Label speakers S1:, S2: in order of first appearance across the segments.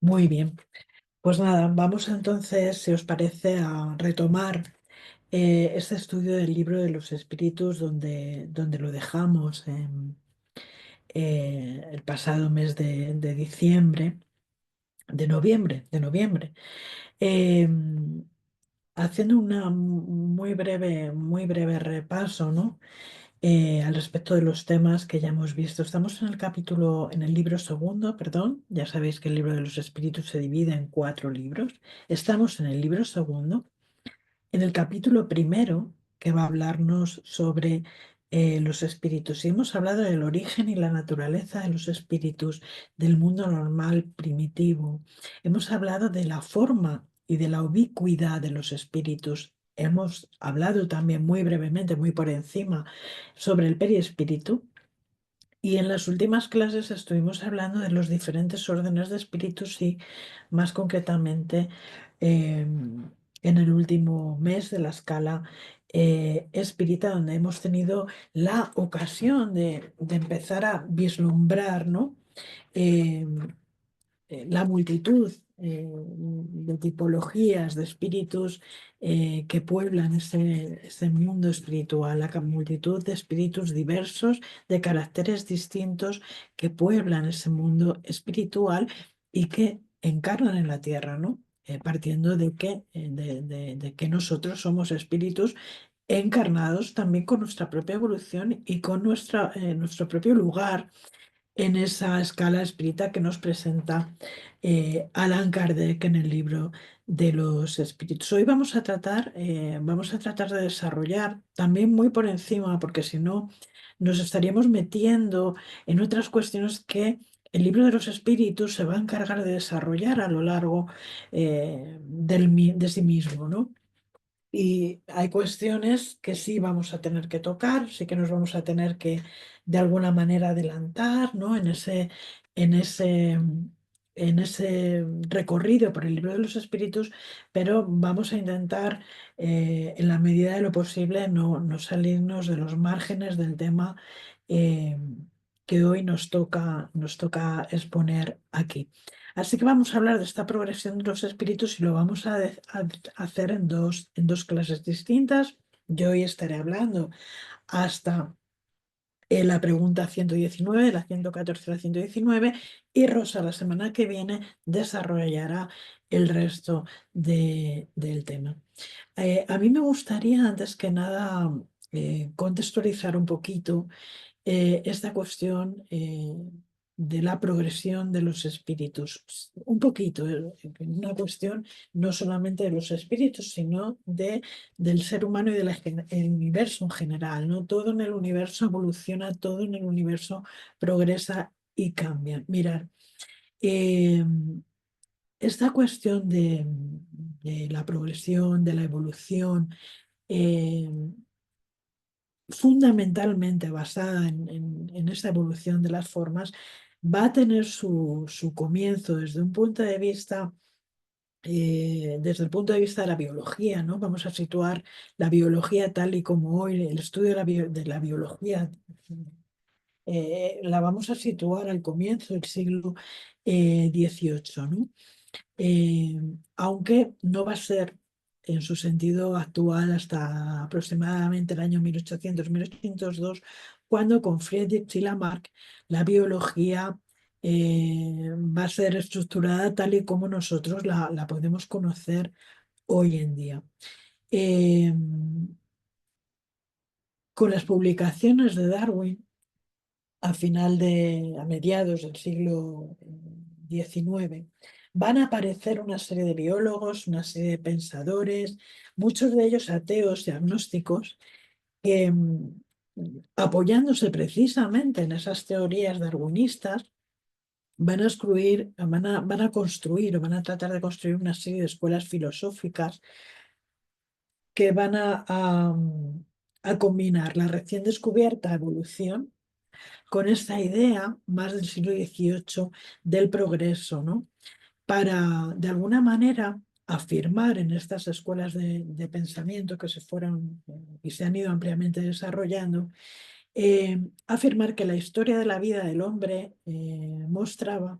S1: Muy bien. Pues nada, vamos entonces, si os parece, a retomar este estudio del libro de los espíritus donde lo dejamos el pasado mes de diciembre, de noviembre. Eh, Haciendo una muy breve repaso, ¿no? Al respecto de los temas que ya hemos visto. Estamos en el libro segundo, perdón. Ya sabéis que el libro de los espíritus se divide en 4 libros. Estamos en el libro segundo, en el capítulo primero, que va a hablarnos sobre los espíritus. Y hemos hablado del origen y la naturaleza de los espíritus, del mundo normal primitivo. Hemos hablado de la forma y de la ubicuidad de los espíritus. Hemos hablado también muy brevemente, muy por encima, sobre el perispíritu. Y en las últimas clases estuvimos hablando de los diferentes órdenes de espíritus y más concretamente en el último mes de la escala espírita, donde hemos tenido la ocasión de empezar a vislumbrar, ¿no? Eh, la multitud de tipologías de espíritus que pueblan ese mundo espiritual, la multitud de espíritus diversos, de caracteres distintos que pueblan ese mundo espiritual y que encarnan en la tierra, ¿no? Partiendo de que nosotros somos espíritus encarnados también con nuestra propia evolución y con nuestro propio lugar en esa escala espírita que nos presenta Allan Kardec en el libro de los espíritus. Hoy vamos a tratar de desarrollar también muy por encima, porque si no nos estaríamos metiendo en otras cuestiones que el libro de los espíritus se va a encargar de desarrollar a lo largo de sí mismo, ¿no? Y hay cuestiones que sí vamos a tener que tocar, sí que nos vamos a tener que de alguna manera adelantar, ¿no? En ese, en ese recorrido por el libro de los espíritus, pero vamos a intentar, en la medida de lo posible, no salirnos de los márgenes del tema eh, que hoy nos toca exponer aquí. Así que vamos a hablar de esta progresión de los espíritus y lo vamos a hacer en dos clases distintas. Yo hoy estaré hablando hasta la pregunta 119, la 114 y la 119, y Rosa la semana que viene desarrollará el resto del tema. A mí me gustaría, antes que nada, contextualizar un poquito esta cuestión de la progresión de los espíritus. Un poquito, una cuestión no solamente de los espíritus, sino del ser humano y del universo en general, ¿no? Todo en el universo evoluciona, todo en el universo progresa y cambia. Mirad, eh, esta cuestión de la progresión, de la evolución, eh, fundamentalmente basada en esta evolución de las formas, va a tener su comienzo desde el punto de vista de la biología, ¿no? Vamos a situar la biología tal y como hoy, el estudio de la biología, la vamos a situar al comienzo del siglo XVIII, ¿no? eh, Aunque no va a ser en su sentido actual hasta aproximadamente el año 1800-1802, cuando con Friedrich y Lamarck la biología va a ser estructurada tal y como nosotros la podemos conocer hoy en día. Eh, con las publicaciones de Darwin a mediados del siglo XIX, van a aparecer una serie de biólogos, una serie de pensadores, muchos de ellos ateos y agnósticos, que apoyándose precisamente en esas teorías darwinistas, van a construir o van a tratar de construir una serie de escuelas filosóficas que van a combinar la recién descubierta evolución con esta idea más del siglo XVIII del progreso, ¿no? Para, de alguna manera, afirmar en estas escuelas de pensamiento que se fueron y se han ido ampliamente desarrollando, afirmar que la historia de la vida del hombre mostraba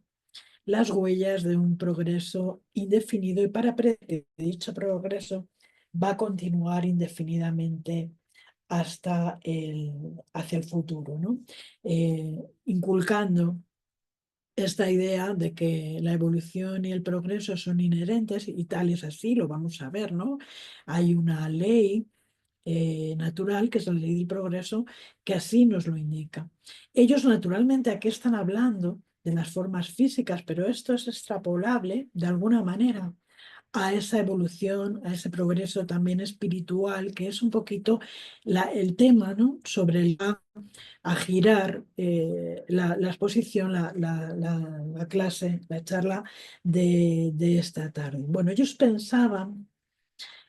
S1: las huellas de un progreso indefinido y para predecir que dicho progreso va a continuar indefinidamente hacia el futuro, ¿no? Inculcando esta idea de que la evolución y el progreso son inherentes y tal es así, lo vamos a ver, ¿no? Hay una ley natural, que es la ley del progreso, que así nos lo indica. Ellos, naturalmente, aquí están hablando de las formas físicas, pero esto es extrapolable de alguna manera a esa evolución, a ese progreso también espiritual, que es un poquito el tema, ¿no? Sobre el a girar la exposición, la clase, la charla de esta tarde. Bueno, ellos pensaban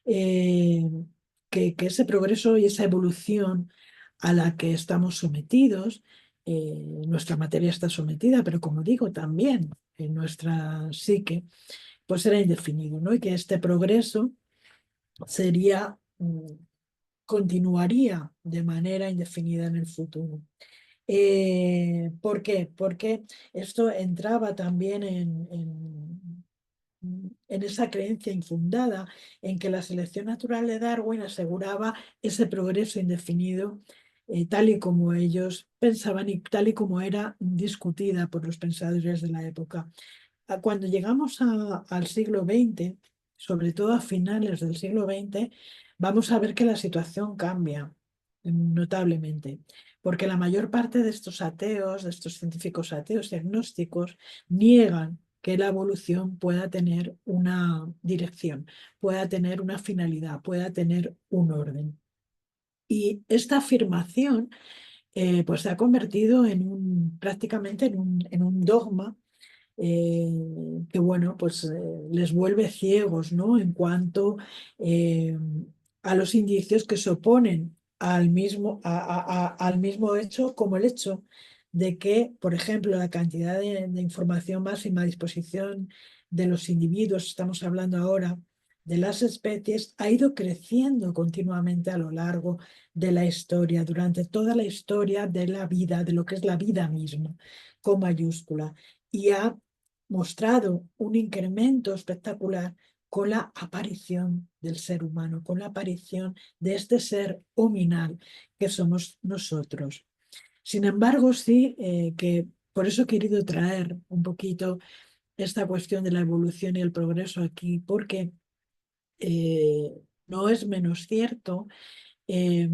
S1: eh, que ese progreso y esa evolución a la que estamos sometidos, nuestra materia está sometida, pero como digo, también en nuestra psique, pues era indefinido, ¿no? Y que este progreso sería, continuaría de manera indefinida en el futuro. ¿Por qué? Porque esto entraba también en esa creencia infundada en que la selección natural de Darwin aseguraba ese progreso indefinido, tal y como ellos pensaban y tal y como era discutida por los pensadores de la época. Cuando llegamos al siglo XX, sobre todo a finales del siglo XX, vamos a ver que la situación cambia notablemente, porque la mayor parte de estos ateos, de estos científicos ateos y agnósticos, niegan que la evolución pueda tener una dirección, pueda tener una finalidad, pueda tener un orden. Y esta afirmación pues se ha convertido prácticamente en un dogma que bueno, pues les vuelve ciegos, ¿no? En cuanto eh, a los indicios que se oponen al mismo hecho, como el hecho de que, por ejemplo, la cantidad de información máxima a disposición de los individuos, estamos hablando ahora de las especies, ha ido creciendo continuamente a lo largo de la historia, durante toda la historia de la vida, de lo que es la vida misma, con mayúscula, y ha mostrado un incremento espectacular con la aparición del ser humano, con la aparición de este ser hominal que somos nosotros. Sin embargo, sí que por eso he querido traer un poquito esta cuestión de la evolución y el progreso aquí, porque eh, no es menos cierto eh,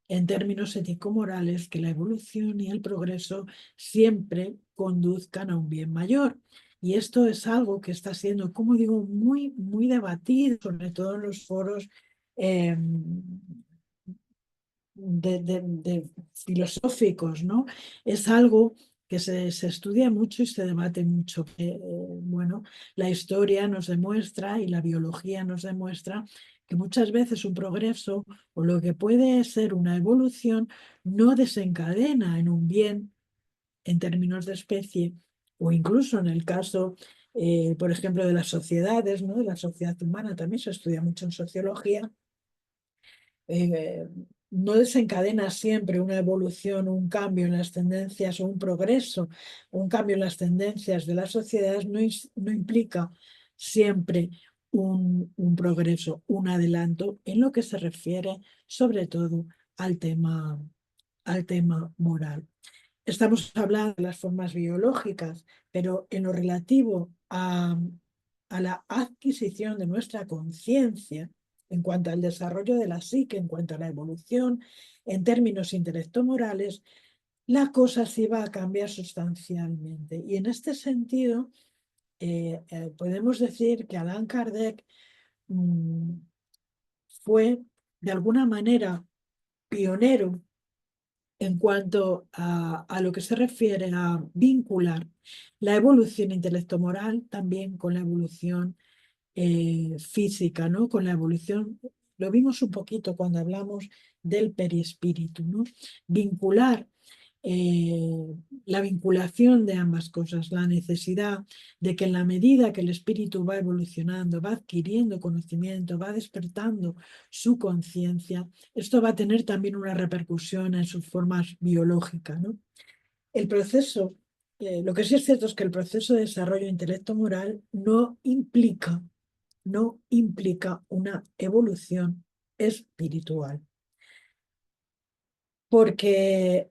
S1: en términos ético-morales que la evolución y el progreso siempre conduzcan a un bien mayor. Y esto es algo que está siendo, como digo, muy, muy debatido, sobre todo en los foros eh, de filosóficos, ¿no? Es algo que se estudia mucho y se debate mucho. Bueno, la historia nos demuestra y la biología nos demuestra que muchas veces un progreso o lo que puede ser una evolución no desencadena en un bien en términos de especie o incluso en el caso, por ejemplo, de las sociedades, ¿no? De la sociedad humana también se estudia mucho en sociología. eh, no desencadena siempre una evolución, un cambio en las tendencias o un progreso, un cambio en las tendencias de las sociedades, no implica siempre un progreso, un adelanto en lo que se refiere sobre todo al al tema moral. Estamos hablando de las formas biológicas, pero en lo relativo a la adquisición de nuestra conciencia, en cuanto al desarrollo de la psique, en cuanto a la evolución, en términos intelecto-morales, la cosa sí va a cambiar sustancialmente. Y en este sentido, podemos decir que Allan Kardec mm, fue de alguna manera pionero en cuanto a lo que se refiere a vincular la evolución intelecto-moral también con la evolución física, ¿no? Con la evolución, lo vimos un poquito cuando hablamos del perispíritu, ¿no? Vincular eh, la vinculación de ambas cosas, la necesidad de que en la medida que el espíritu va evolucionando, va adquiriendo conocimiento, va despertando su conciencia, esto va a tener también una repercusión en sus formas biológicas, ¿no? El proceso Lo que sí es cierto es que el proceso de desarrollo de intelecto moral no implica una evolución espiritual. Porque,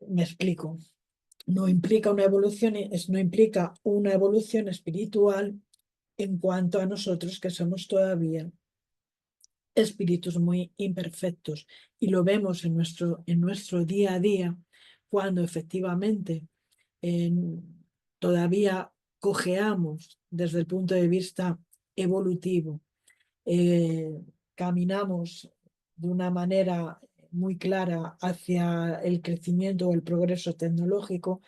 S1: me explico, no implica una evolución espiritual en cuanto a nosotros que somos todavía espíritus muy imperfectos. Y lo vemos en nuestro día a día, cuando efectivamente todavía cojeamos desde el punto de vista evolutivo, eh, caminamos de una manera muy clara hacia el crecimiento o el progreso tecnológico,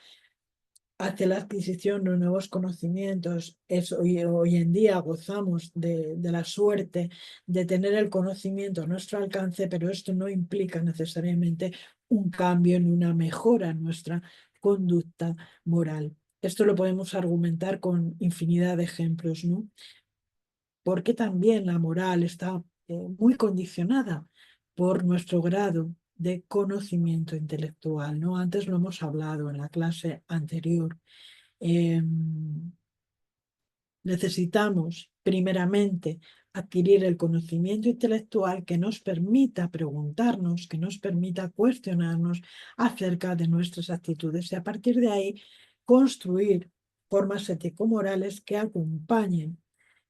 S1: hacia la adquisición de nuevos conocimientos. Hoy en día gozamos de la suerte de tener el conocimiento a nuestro alcance, pero esto no implica necesariamente un cambio ni una mejora en nuestra conducta moral. Esto lo podemos argumentar con infinidad de ejemplos, ¿no? Porque también la moral está muy condicionada por nuestro grado de conocimiento intelectual, ¿no? Antes lo hemos hablado en la clase anterior. Necesitamos primeramente adquirir el conocimiento intelectual que nos permita preguntarnos, que nos permita cuestionarnos acerca de nuestras actitudes y a partir de ahí construir formas ético-morales que acompañen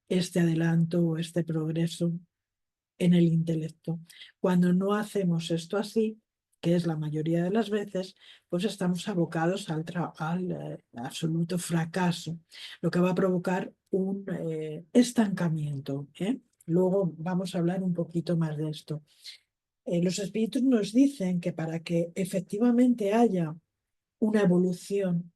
S1: este adelanto o este progreso en el intelecto. Cuando no hacemos esto así, que es la mayoría de las veces, pues estamos abocados al absoluto fracaso, lo que va a provocar un estancamiento, ¿eh? Luego vamos a hablar un poquito más de esto. Los espíritus nos dicen que para que efectivamente haya una evolución,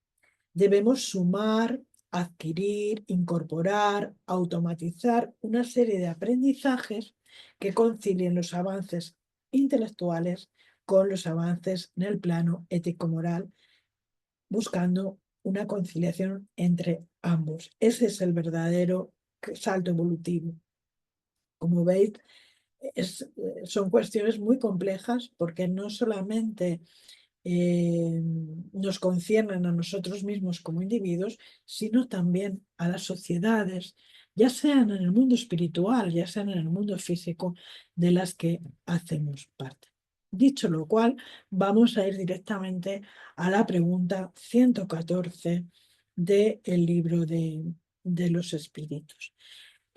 S1: debemos sumar, adquirir, incorporar, automatizar una serie de aprendizajes que concilien los avances intelectuales con los avances en el plano ético-moral, buscando una conciliación entre ambos. Ese es el verdadero salto evolutivo. Como veis, son cuestiones muy complejas porque no solamente nos conciernen a nosotros mismos como individuos, sino también a las sociedades, ya sean en el mundo espiritual, ya sean en el mundo físico, de las que hacemos parte. Dicho lo cual, vamos a ir directamente a la pregunta 114 del libro de los espíritus.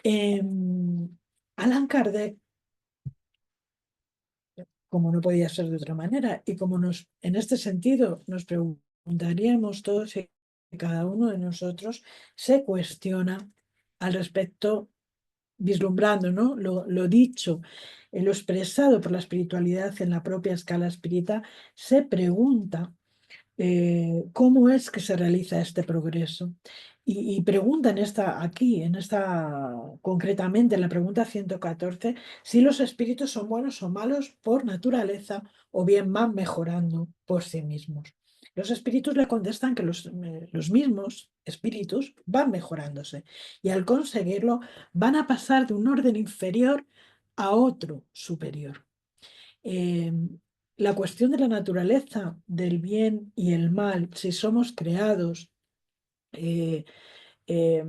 S1: Allan Kardec, como no podía ser de otra manera, y como en este sentido nos preguntaríamos todos y cada uno de nosotros, se cuestiona al respecto, vislumbrando, ¿no? Lo dicho, lo expresado por la espiritualidad en la propia escala espírita, se pregunta cómo es que se realiza este progreso. Y pregunta concretamente en la pregunta 114, si los espíritus son buenos o malos por naturaleza o bien van mejorando por sí mismos. Los espíritus le contestan que los mismos espíritus van mejorándose y al conseguirlo van a pasar de un orden inferior a otro superior. Eh, la cuestión de la naturaleza del bien y el mal, si somos creados eh, eh,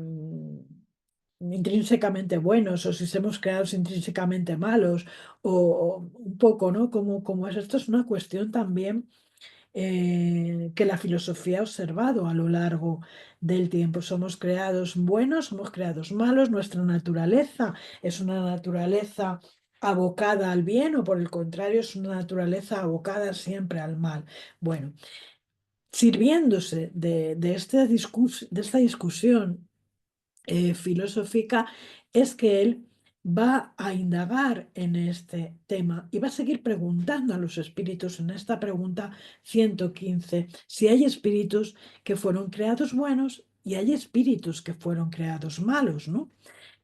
S1: intrínsecamente buenos o si somos creados intrínsecamente malos, o un poco, ¿no? Como es esto, es una cuestión también que la filosofía ha observado a lo largo del tiempo. Somos creados buenos, somos creados malos, nuestra naturaleza es una naturaleza abocada al bien o por el contrario es una naturaleza abocada siempre al mal. Bueno, sirviéndose de esta discusión filosófica es que él va a indagar en este tema y va a seguir preguntando a los espíritus en esta pregunta 115 si hay espíritus que fueron creados buenos y hay espíritus que fueron creados malos, ¿no?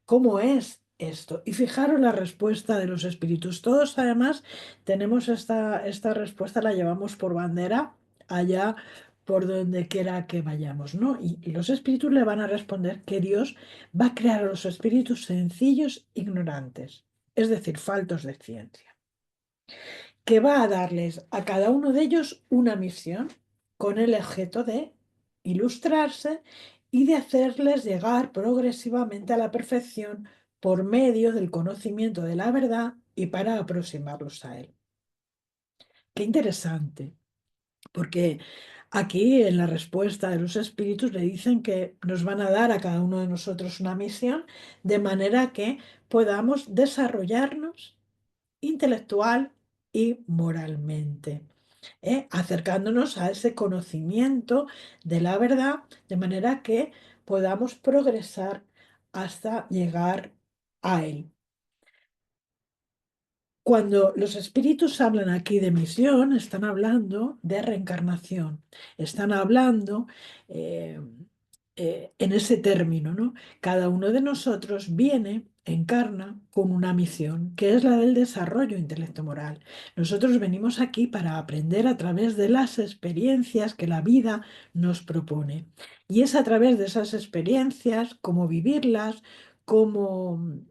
S1: ¿Cómo es esto? Y fijaros la respuesta de los espíritus. Todos además tenemos esta respuesta, la llevamos por bandera allá por donde quiera que vayamos, ¿no? Y los espíritus le van a responder que Dios va a crear a los espíritus sencillos, ignorantes, es decir, faltos de ciencia, que va a darles a cada uno de ellos una misión con el objeto de ilustrarse y de hacerles llegar progresivamente a la perfección por medio del conocimiento de la verdad y para aproximarlos a él. Qué interesante, porque aquí en la respuesta de los espíritus le dicen que nos van a dar a cada uno de nosotros una misión de manera que podamos desarrollarnos intelectual y moralmente, acercándonos a ese conocimiento de la verdad, de manera que podamos progresar hasta llegar a él. Cuando los espíritus hablan aquí de misión, están hablando de reencarnación, están hablando eh, en ese término, ¿no? Cada uno de nosotros viene, encarna con una misión, que es la del desarrollo intelecto-moral. Nosotros venimos aquí para aprender a través de las experiencias que la vida nos propone. Y es a través de esas experiencias, cómo vivirlas, cómo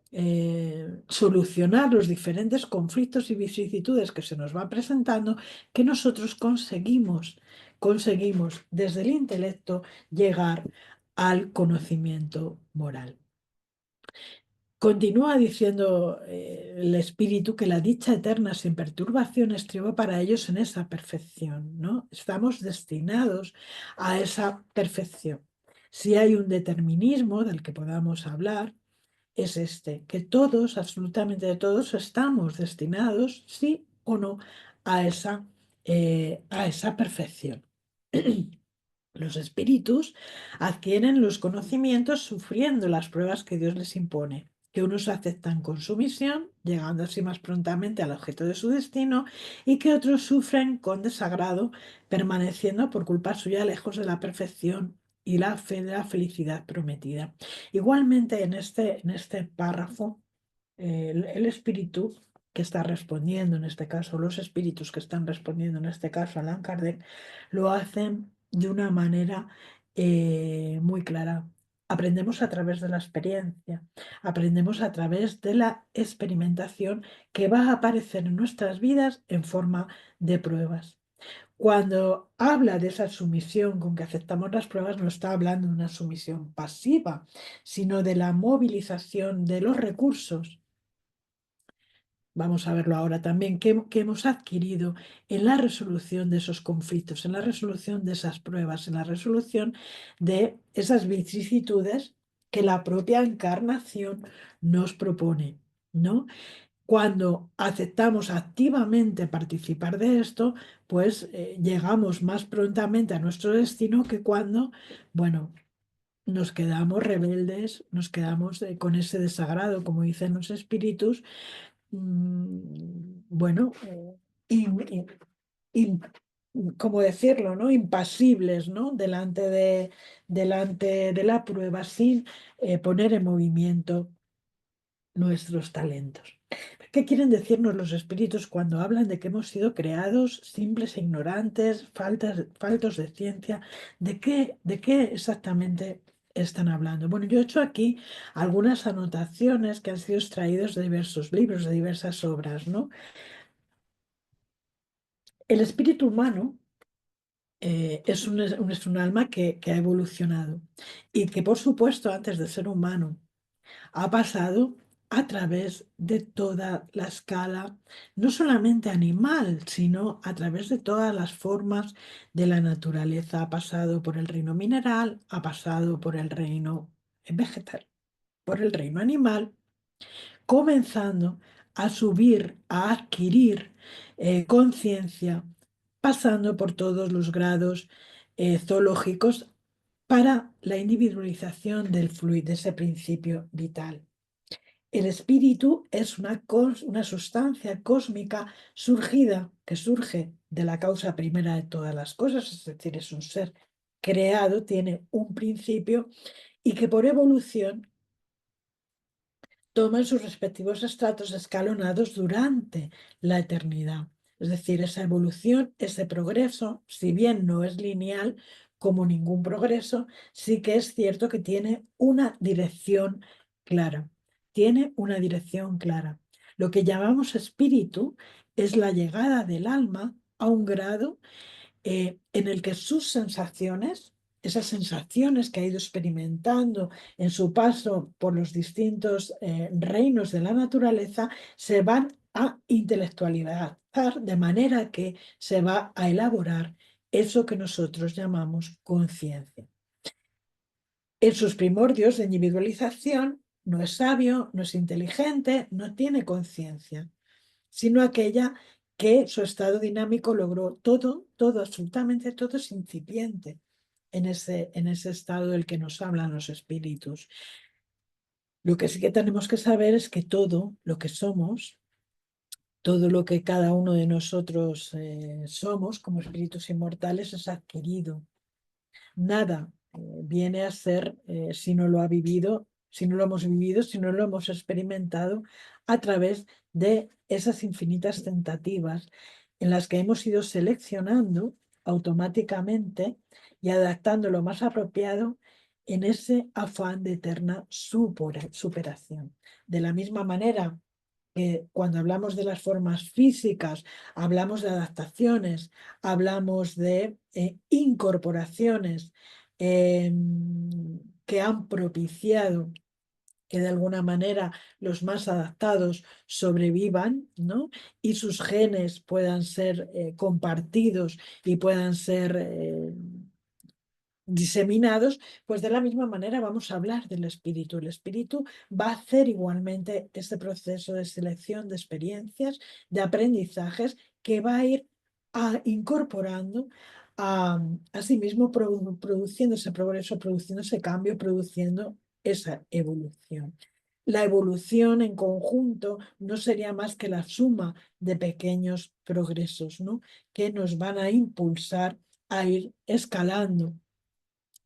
S1: solucionar los diferentes conflictos y vicisitudes que se nos van presentando, que nosotros conseguimos desde el intelecto llegar al conocimiento moral. Continúa diciendo el espíritu que la dicha eterna sin perturbación estriba para ellos en esa perfección, ¿no? Estamos destinados a esa perfección. Si hay un determinismo del que podamos hablar, es este, que todos, absolutamente todos, estamos destinados, sí o no, a esa perfección. Los espíritus adquieren los conocimientos sufriendo las pruebas que Dios les impone, que unos aceptan con sumisión, llegando así más prontamente al objeto de su destino, y que otros sufren con desagrado, permaneciendo por culpa suya lejos de la perfección y la fe de la felicidad prometida. Igualmente, en este párrafo, el espíritu que está respondiendo, en este caso, los espíritus que están respondiendo, en este caso, a Allan Kardec, lo hacen de una manera muy clara. Aprendemos a través de la experiencia, aprendemos a través de la experimentación que va a aparecer en nuestras vidas en forma de pruebas. Cuando habla de esa sumisión con que aceptamos las pruebas, no está hablando de una sumisión pasiva, sino de la movilización de los recursos. Vamos a verlo ahora también, que hemos adquirido en la resolución de esos conflictos, en la resolución de esas pruebas, en la resolución de esas vicisitudes que la propia encarnación nos propone, ¿no? Cuando aceptamos activamente participar de esto, pues llegamos más prontamente a nuestro destino que cuando, bueno, nos quedamos rebeldes, nos quedamos con ese desagrado, como dicen los espíritus, bueno, im- ¿cómo decirlo, no? Impasibles, ¿no? Delante de la prueba, sin poner en movimiento nuestros talentos. ¿Qué quieren decirnos los espíritus cuando hablan de que hemos sido creados simples e ignorantes, faltos de ciencia? ¿De qué exactamente están hablando? Bueno, yo he hecho aquí algunas anotaciones que han sido extraídos de diversos libros, de diversas obras, ¿no? El espíritu humano es un alma que ha evolucionado y que, por supuesto, antes de ser humano, ha pasado a través de toda la escala, no solamente animal, sino a través de todas las formas de la naturaleza. Ha pasado por el reino mineral, ha pasado por el reino vegetal, por el reino animal, comenzando a subir, a adquirir conciencia, pasando por todos los grados zoológicos para la individualización del fluido, de ese principio vital. El espíritu es una sustancia cósmica surgida, que surge de la causa primera de todas las cosas, es decir, es un ser creado, tiene un principio y que por evolución toman sus respectivos estratos escalonados durante la eternidad. Es decir, esa evolución, ese progreso, si bien no es lineal como ningún progreso, sí que es cierto que tiene una dirección clara. Tiene una dirección clara. Lo que llamamos espíritu es la llegada del alma a un grado en el que sus sensaciones esas sensaciones que ha ido experimentando en su paso por los distintos reinos de la naturaleza, se van a intelectualizar, de manera que se va a elaborar eso que nosotros llamamos conciencia. En sus primordios de individualización, no es sabio, no es inteligente, no tiene conciencia, sino aquella que su estado dinámico logró. Todo, absolutamente todo es incipiente en ese estado del que nos hablan los espíritus. Lo que sí que tenemos que saber es que todo lo que somos, todo lo que cada uno de nosotros somos como espíritus inmortales es adquirido. Nada viene a ser si no lo ha vivido, si no lo hemos vivido, si no lo hemos experimentado a través de esas infinitas tentativas en las que hemos ido seleccionando automáticamente y adaptando lo más apropiado en ese afán de eterna superación. De la misma manera que cuando hablamos de las formas físicas, hablamos de adaptaciones, hablamos de incorporaciones que han propiciado que de alguna manera los más adaptados sobrevivan, ¿no? Y sus genes puedan ser compartidos y puedan ser diseminados, pues de la misma manera vamos a hablar del espíritu. El espíritu va a hacer igualmente este proceso de selección de experiencias, de aprendizajes que va a ir incorporando a sí mismo, produciendo ese progreso, produciendo ese cambio, produciendo esa evolución. La evolución en conjunto no sería más que la suma de pequeños progresos, ¿no? Que nos van a impulsar a ir escalando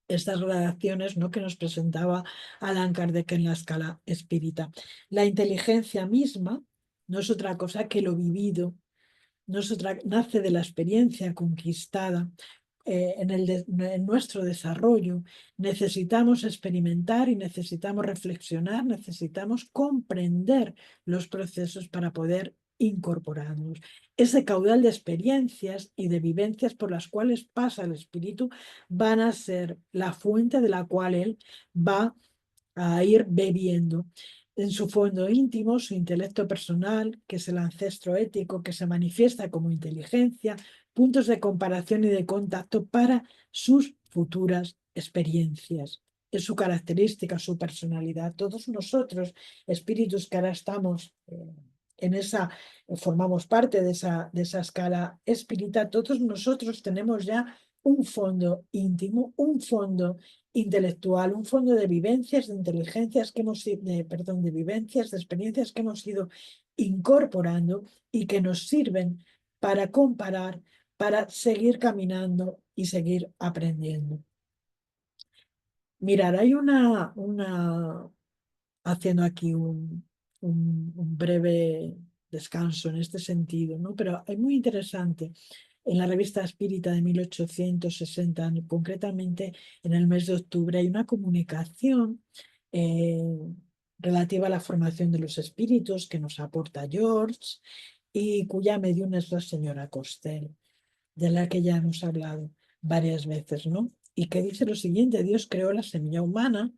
S1: estas gradaciones, ¿no?, que nos presentaba Allan Kardec en la escala espírita. La inteligencia misma no es otra cosa que lo vivido, nace de la experiencia conquistada en nuestro desarrollo. Necesitamos experimentar y necesitamos reflexionar, necesitamos comprender los procesos para poder incorporarnos. Ese caudal de experiencias y de vivencias por las cuales pasa el espíritu van a ser la fuente de la cual él va a ir bebiendo en su fondo íntimo, su intelecto personal, que es el ancestro ético que se manifiesta como inteligencia, puntos de comparación y de contacto para sus futuras experiencias. Es su característica, su personalidad. Todos nosotros, espíritus que ahora estamos en esa, formamos parte de esa escala espírita, todos nosotros tenemos ya un fondo íntimo, un fondo intelectual, un fondo de vivencias, de inteligencias que hemos perdón, de vivencias, de experiencias que hemos ido incorporando y que nos sirven para comparar, para seguir caminando y seguir aprendiendo. Mirar, hay haciendo aquí un breve descanso en este sentido, ¿no? Pero es muy interesante. En la revista Espírita de 1860, concretamente en el mes de octubre, hay una comunicación eh, relativa a la formación de los espíritus que nos aporta George y cuya medium es la señora Costello, de la que ya hemos hablado varias veces, ¿no? Y que dice lo siguiente: Dios creó la semilla humana,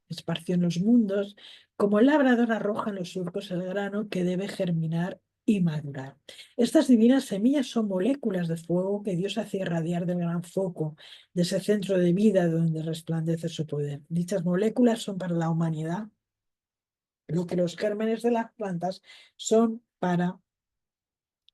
S1: esparció en los mundos, como el labrador arroja en los surcos el grano que debe germinar y madurar. Estas divinas semillas son moléculas de fuego que Dios hace irradiar del gran foco, de ese centro de vida donde resplandece su poder. Dichas moléculas son para la humanidad lo que los gérmenes de las plantas son para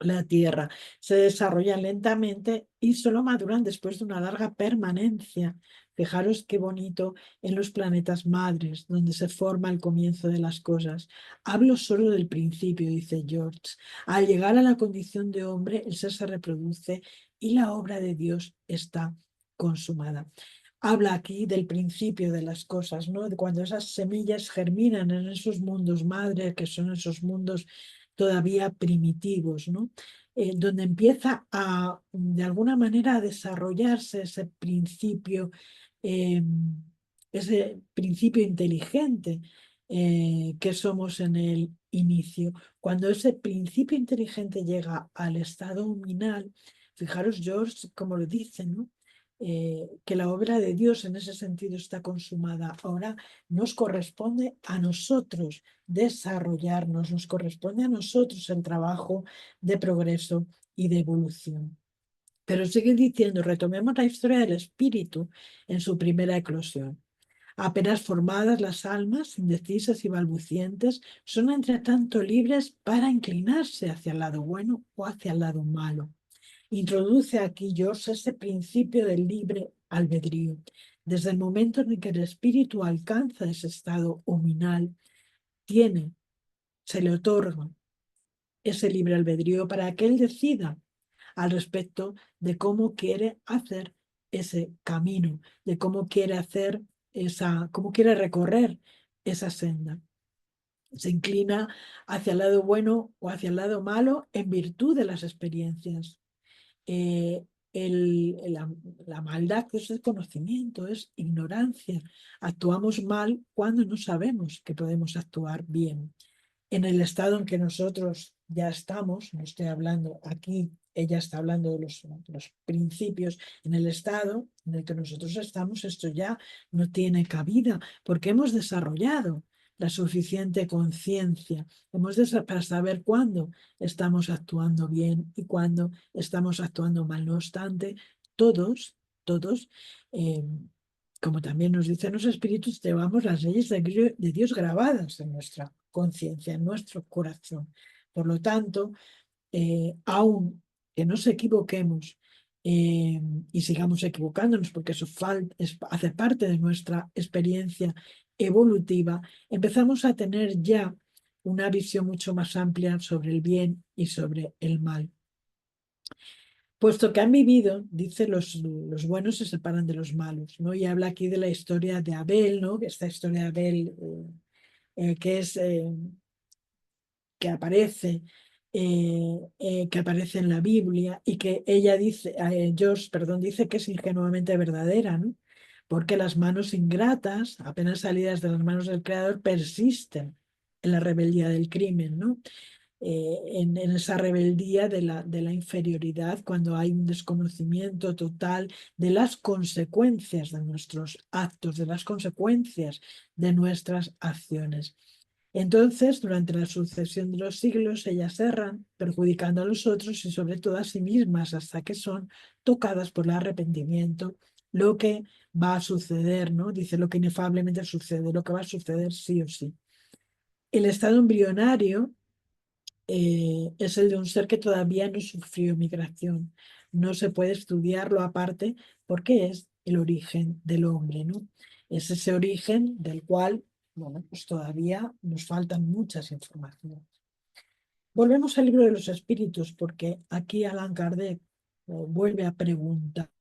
S1: la Tierra. Se desarrollan lentamente y solo maduran después de una larga permanencia. Fijaros qué bonito en los planetas madres, donde se forma el comienzo de las cosas. Hablo solo del principio, dice George. Al llegar a la condición de hombre, el ser se reproduce y la obra de Dios está consumada. Habla aquí del principio de las cosas, ¿no? De cuando esas semillas germinan en esos mundos madre, que son esos mundos todavía primitivos, ¿no? Donde empieza de alguna manera, a desarrollarse eh, ese principio inteligente que somos en el inicio. Cuando ese principio inteligente llega al estado huminal, fijaros George como lo dice, ¿no? que la obra de Dios en ese sentido está consumada. Ahora nos corresponde a nosotros desarrollarnos, nos corresponde a nosotros el trabajo de progreso y de evolución. Pero sigue diciendo, retomemos la historia del espíritu en su primera eclosión. Apenas formadas, las almas, indecisas y balbucientes, son entre tanto libres para inclinarse hacia el lado bueno o hacia el lado malo. Introduce aquí George ese principio del libre albedrío. Desde el momento en que el espíritu alcanza ese estado huminal, se le otorga ese libre albedrío para que él decida al respecto de cómo quiere hacer ese camino, de cómo quiere hacer cómo quiere recorrer esa senda. Se inclina hacia el lado bueno o hacia el lado malo en virtud de las experiencias. Eh, la maldad es desconocimiento, es ignorancia. Actuamos mal cuando no sabemos que podemos actuar bien. En el estado en que nosotros ya estamos, no estoy hablando aquí, ella está hablando de los principios, en el estado en el que nosotros estamos, esto ya no tiene cabida, porque hemos desarrollado la suficiente conciencia, para saber cuándo estamos actuando bien y cuándo estamos actuando mal. No obstante, todos, eh, como también nos dicen los espíritus, llevamos las leyes de Dios grabadas en nuestra conciencia, en nuestro corazón. Por lo tanto, aun que nos equivoquemos eh, y sigamos equivocándonos, porque eso hace parte de nuestra experiencia evolutiva, empezamos a tener ya una visión mucho más amplia sobre el bien y sobre el mal. Puesto que han vivido, dice, los buenos se separan de los malos, ¿no? Y habla aquí de la historia de Abel, ¿no? Esta historia de Abel, que es que aparece en la Biblia y que ella dice, George, perdón, dice que es ingenuamente verdadera, ¿no? Porque las manos ingratas, apenas salidas de las manos del Creador, persisten en la rebeldía del crimen, ¿no? En esa rebeldía de la inferioridad, cuando hay un desconocimiento total de las consecuencias de nuestros actos, de las consecuencias de nuestras acciones. Entonces, durante la sucesión de los siglos, ellas erran, perjudicando a los otros y sobre todo a sí mismas, hasta que son tocadas por el arrepentimiento, lo que va a suceder, ¿no? Dice lo que inefablemente sucede, lo que va a suceder sí o sí. El estado embrionario es el de un ser que todavía no sufrió migración. No se puede estudiarlo aparte porque es el origen del hombre, ¿no? Es ese origen del cual, bueno, pues todavía nos faltan muchas informaciones. Volvemos al libro de los espíritus porque aquí Allan Kardec vuelve a preguntar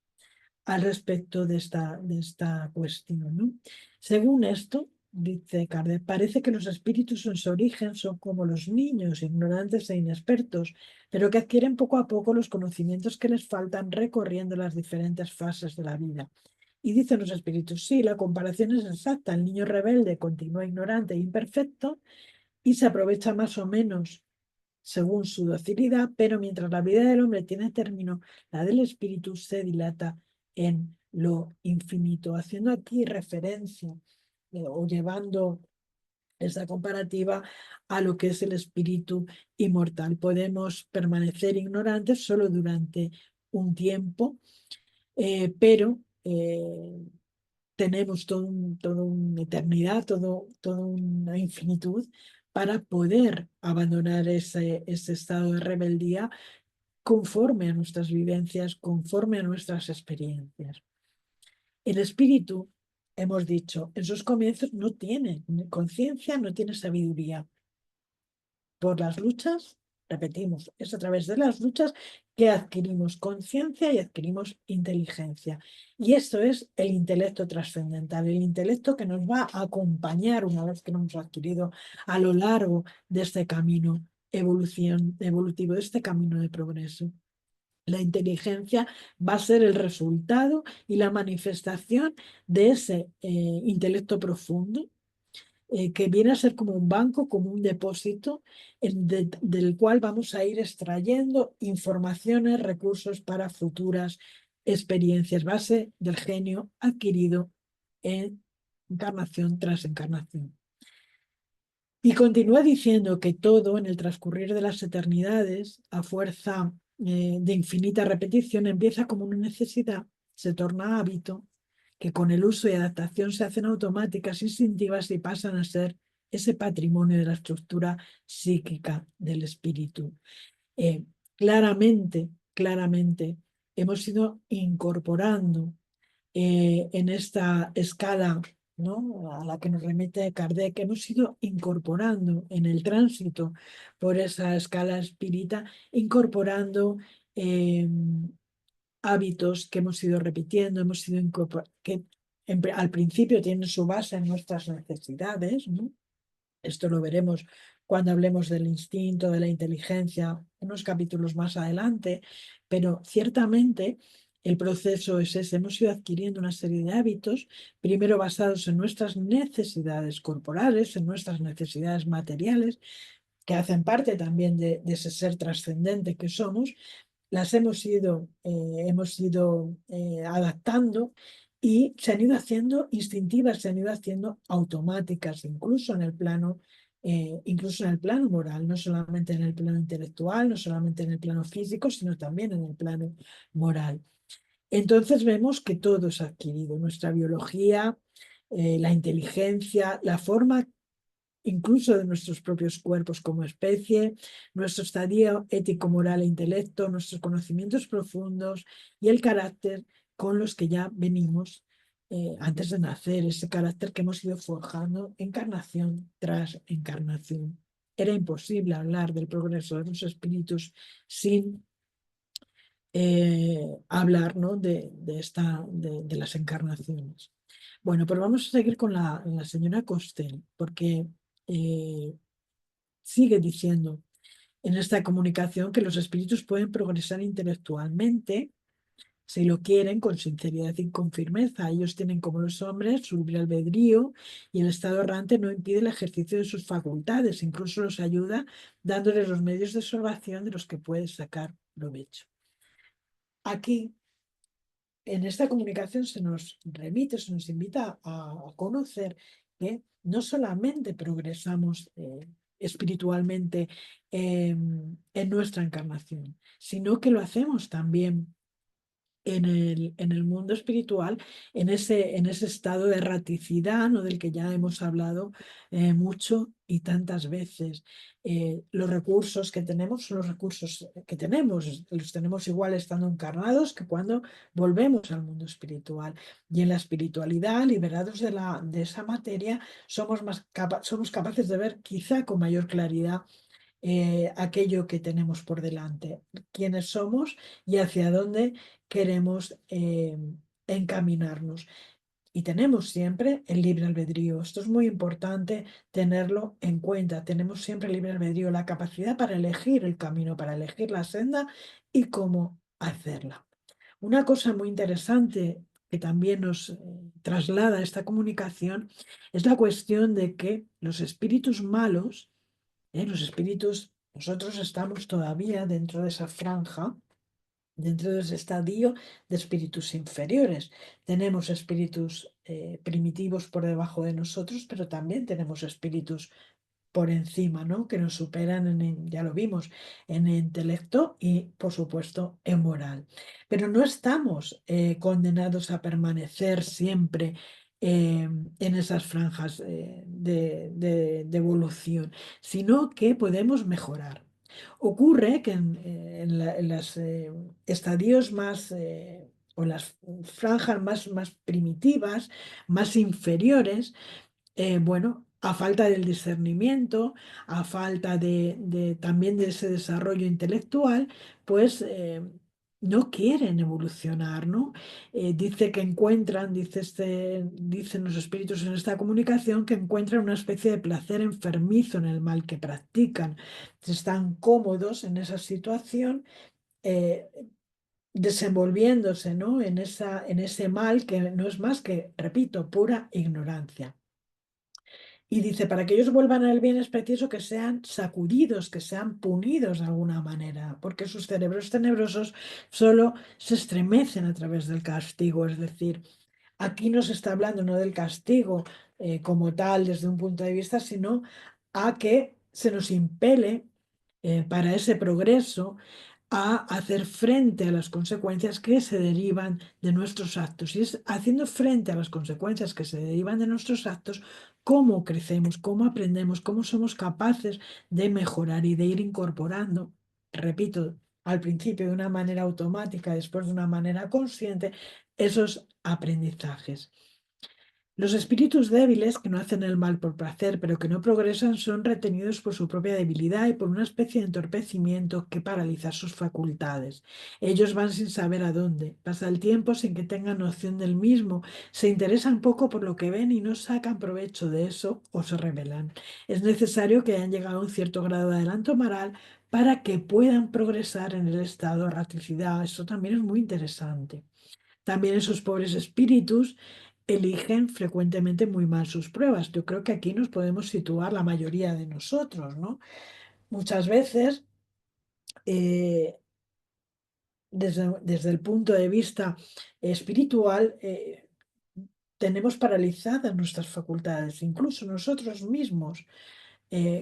S1: al respecto de esta cuestión, ¿no? Según esto, dice Kardec, parece que los espíritus en su origen son como los niños, ignorantes e inexpertos, pero que adquieren poco a poco los conocimientos que les faltan recorriendo las diferentes fases de la vida. Y dicen los espíritus, sí, la comparación es exacta, el niño rebelde continúa ignorante e imperfecto y se aprovecha más o menos según su docilidad, pero mientras la vida del hombre tiene término, la del espíritu se dilata en lo infinito, haciendo aquí referencia o llevando esa comparativa a lo que es el espíritu inmortal. Podemos permanecer ignorantes solo durante un tiempo, pero tenemos toda una eternidad, toda una infinitud para poder abandonar ese estado de rebeldía conforme a nuestras vivencias, conforme a nuestras experiencias. El espíritu, hemos dicho, en sus comienzos no tiene conciencia, no tiene sabiduría. Por las luchas, repetimos, es a través de las luchas que adquirimos conciencia y adquirimos inteligencia. Y esto es el intelecto trascendental, el intelecto que nos va a acompañar una vez que lo hemos adquirido a lo largo de este camino evolutivo, de este camino de progreso. La inteligencia va a ser el resultado y la manifestación de ese intelecto profundo que viene a ser como un banco, como un depósito del cual vamos a ir extrayendo informaciones, recursos para futuras experiencias, base del genio adquirido en encarnación tras encarnación. Y continúa diciendo que todo en el transcurrir de las eternidades, a fuerza de infinita repetición, empieza como una necesidad, se torna hábito, que con el uso y adaptación se hacen automáticas, instintivas y pasan a ser ese patrimonio de la estructura psíquica del espíritu. Eh, claramente hemos ido incorporando en esta escala, ¿no?, a la que nos remite Kardec, hemos ido incorporando en el tránsito por esa escala espírita, incorporando eh, hábitos que hemos ido repitiendo, hemos ido que al principio tienen su base en nuestras necesidades, ¿no? Esto lo veremos cuando hablemos del instinto, de la inteligencia, unos capítulos más adelante, pero ciertamente el proceso es ese. Hemos ido adquiriendo una serie de hábitos, primero basados en nuestras necesidades corporales, en nuestras necesidades materiales, que hacen parte también de ese ser trascendente que somos, las hemos ido adaptando y se han ido haciendo instintivas, se han ido haciendo automáticas, incluso en el plano moral, no solamente en el plano intelectual, no solamente en el plano físico, sino también en el plano moral. Entonces vemos que todo es adquirido, nuestra biología, la inteligencia, la forma incluso de nuestros propios cuerpos como especie, nuestro estadio ético, moral e intelecto, nuestros conocimientos profundos y el carácter con los que ya venimos antes de nacer, ese carácter que hemos ido forjando encarnación tras encarnación. Era imposible hablar del progreso de los espíritus sin hablar, ¿no?, de las encarnaciones. Bueno, pero vamos a seguir con la señora Costel, porque eh, sigue diciendo en esta comunicación que los espíritus pueden progresar intelectualmente si lo quieren, con sinceridad y con firmeza. Ellos tienen, como los hombres, su libre albedrío y el estado errante no impide el ejercicio de sus facultades, incluso los ayuda dándoles los medios de salvación de los que pueden sacar provecho. Aquí, en esta comunicación se nos remite, se nos invita a conocer que no solamente progresamos espiritualmente en nuestra encarnación, sino que lo hacemos también en el mundo espiritual, en ese estado de erraticidad, ¿no?, del que ya hemos hablado mucho y tantas veces. Los recursos que tenemos son los recursos que tenemos, los tenemos igual estando encarnados que cuando volvemos al mundo espiritual. Y en la espiritualidad, liberados de esa materia, somos capaces de ver quizá con mayor claridad aquello que tenemos por delante, quiénes somos y hacia dónde queremos encaminarnos. Y tenemos siempre el libre albedrío. Esto es muy importante tenerlo en cuenta. Tenemos siempre el libre albedrío, la capacidad para elegir el camino, para elegir la senda y cómo hacerla. Una cosa muy interesante que también nos traslada esta comunicación es la cuestión de que los espíritus malos, los espíritus, nosotros estamos todavía dentro de esa franja, dentro de ese estadio de espíritus inferiores. Tenemos espíritus primitivos por debajo de nosotros, pero también tenemos espíritus por encima, ¿no?, que nos superan, ya lo vimos, en intelecto y, por supuesto, en moral. Pero no estamos condenados a permanecer siempre en esas franjas de evolución, sino que podemos mejorar. Ocurre que en los estadios más o las franjas más primitivas, más inferiores, bueno, a falta del discernimiento, a falta también de ese desarrollo intelectual, pues no quieren evolucionar, ¿no? Dice que encuentran, dicen los espíritus en esta comunicación, que encuentran una especie de placer enfermizo en el mal que practican. Están cómodos en esa situación, eh, desenvolviéndose, ¿no?, en ese mal que no es más que, repito, pura ignorancia. Y dice, para que ellos vuelvan al bien es preciso que sean sacudidos, que sean punidos de alguna manera, porque sus cerebros tenebrosos solo se estremecen a través del castigo. Es decir, aquí no se está hablando no del castigo como tal desde un punto de vista, sino a que se nos impele para ese progreso a hacer frente a las consecuencias que se derivan de nuestros actos. Y es haciendo frente a las consecuencias que se derivan de nuestros actos, cómo crecemos, cómo aprendemos, cómo somos capaces de mejorar y de ir incorporando, repito, al principio de una manera automática, después de una manera consciente, esos aprendizajes. Los espíritus débiles, que no hacen el mal por placer, pero que no progresan, son retenidos por su propia debilidad y por una especie de entorpecimiento que paraliza sus facultades. Ellos van sin saber a dónde. Pasa el tiempo sin que tengan noción del mismo. Se interesan poco por lo que ven y no sacan provecho de eso o se rebelan. Es necesario que hayan llegado a un cierto grado de adelanto moral para que puedan progresar en el estado de raticidad. Eso también es muy interesante. También esos pobres espíritus eligen frecuentemente muy mal sus pruebas. Yo creo que aquí nos podemos situar la mayoría de nosotros, ¿no? Muchas veces, eh, desde el punto de vista espiritual, tenemos paralizadas nuestras facultades, incluso nosotros mismos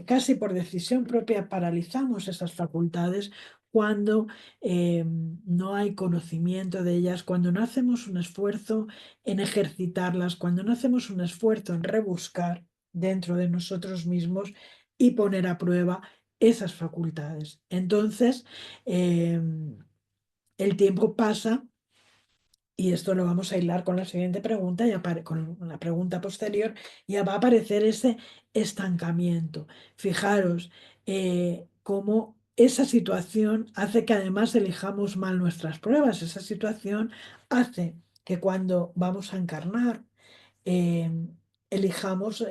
S1: casi por decisión propia paralizamos esas facultades cuando no hay conocimiento de ellas, cuando no hacemos un esfuerzo en ejercitarlas, cuando no hacemos un esfuerzo en rebuscar dentro de nosotros mismos y poner a prueba esas facultades. Entonces, eh, el tiempo pasa y esto lo vamos a hilar con la siguiente pregunta y con la pregunta posterior, ya va a aparecer ese estancamiento. Fijaros cómo esa situación hace que además elijamos mal nuestras pruebas. Esa situación hace que cuando vamos a encarnar, eh, elijamos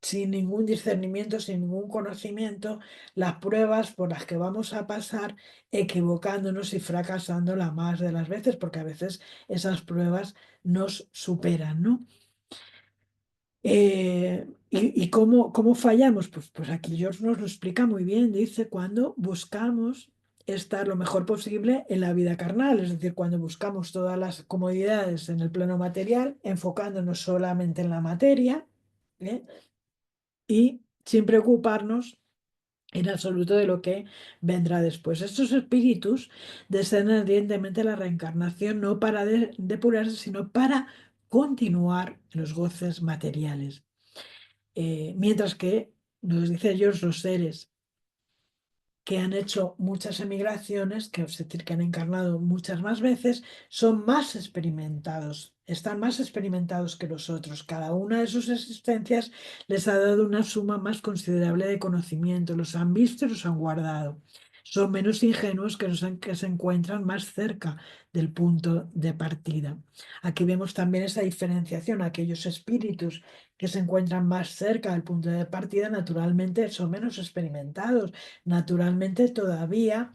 S1: sin ningún discernimiento, sin ningún conocimiento, las pruebas por las que vamos a pasar, equivocándonos y fracasando la más de las veces, porque a veces esas pruebas nos superan, ¿no? ¿Y cómo fallamos? Pues aquí George nos lo explica muy bien. Dice, cuando buscamos estar lo mejor posible en la vida carnal, es decir, cuando buscamos todas las comodidades en el plano material, enfocándonos solamente en la materia, ¿eh? Y sin preocuparnos en absoluto de lo que vendrá después. Estos espíritus desean ardientemente la reencarnación no para depurarse, sino para continuar los goces materiales. Mientras que, nos dice George, los seres que han hecho muchas emigraciones, que es decir, que han encarnado muchas más veces, son más experimentados, están más experimentados que los otros. Cada una de sus existencias les ha dado una suma más considerable de conocimiento, los han visto y los han guardado. Son menos ingenuos que se encuentran más cerca del punto de partida. Aquí vemos también esa diferenciación. Aquellos espíritus que se encuentran más cerca del punto de partida, naturalmente son menos experimentados. Naturalmente todavía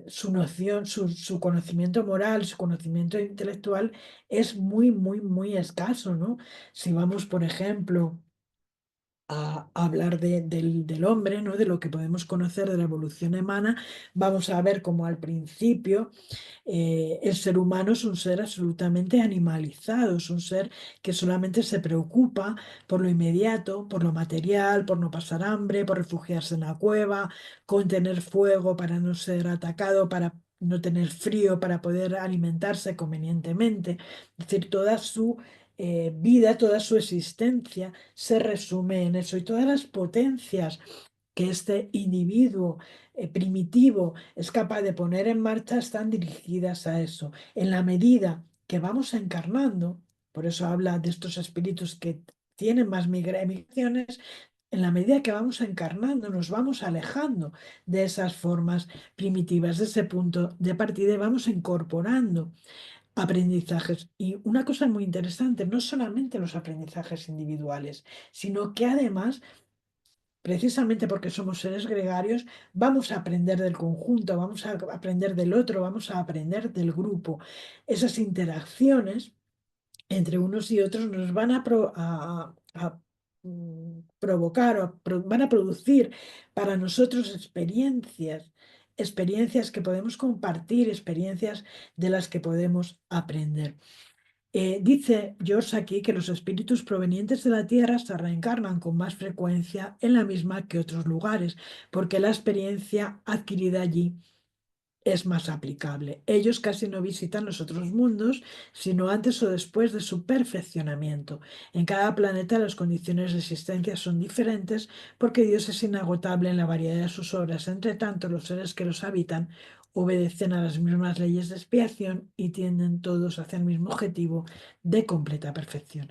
S1: su noción, su conocimiento moral, su conocimiento intelectual es muy, muy, muy escaso, ¿no? Si vamos, por ejemplo, a hablar del hombre, ¿no? De lo que podemos conocer de la evolución humana, vamos a ver como al principio el ser humano es un ser absolutamente animalizado, es un ser que solamente se preocupa por lo inmediato, por lo material, por no pasar hambre, por refugiarse en la cueva, con tener fuego para no ser atacado, para no tener frío, para poder alimentarse convenientemente. Es decir, toda su vida, toda su existencia se resume en eso y todas las potencias que este individuo primitivo es capaz de poner en marcha están dirigidas a eso. En la medida que vamos encarnando, por eso habla de estos espíritus que tienen más migraciones, en la medida que vamos encarnando, nos vamos alejando de esas formas primitivas, de ese punto de partida y vamos incorporando aprendizajes. Y una cosa muy interesante, no solamente los aprendizajes individuales, sino que además precisamente porque somos seres gregarios, vamos a aprender del conjunto, vamos a aprender del otro, vamos a aprender del grupo. Esas interacciones entre unos y otros nos van provocar o van a producir para nosotros experiencias que podemos compartir, experiencias de las que podemos aprender. Dice George aquí que los espíritus provenientes de la Tierra se reencarnan con más frecuencia en la misma que otros lugares, porque la experiencia adquirida allí es más aplicable. Ellos casi no visitan los otros mundos, sino antes o después de su perfeccionamiento. En cada planeta las condiciones de existencia son diferentes porque Dios es inagotable en la variedad de sus obras. Entre tanto, los seres que los habitan obedecen a las mismas leyes de expiación y tienden todos hacia el mismo objetivo de completa perfección.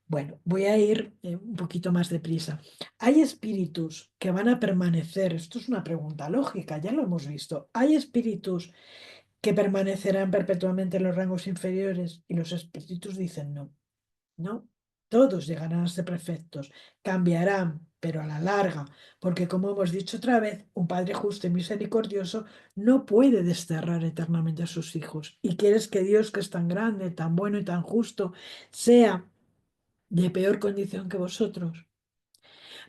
S1: Bueno, voy a ir un poquito más deprisa. ¿Hay espíritus que van a permanecer? Esto es una pregunta lógica, ya lo hemos visto. ¿Hay espíritus que permanecerán perpetuamente en los rangos inferiores? Y los espíritus dicen no, no. Todos llegarán a ser perfectos, cambiarán, pero a la larga, porque como hemos dicho otra vez, un Padre justo y misericordioso no puede desterrar eternamente a sus hijos. ¿Y quieres que Dios, que es tan grande, tan bueno y tan justo, sea de peor condición que vosotros?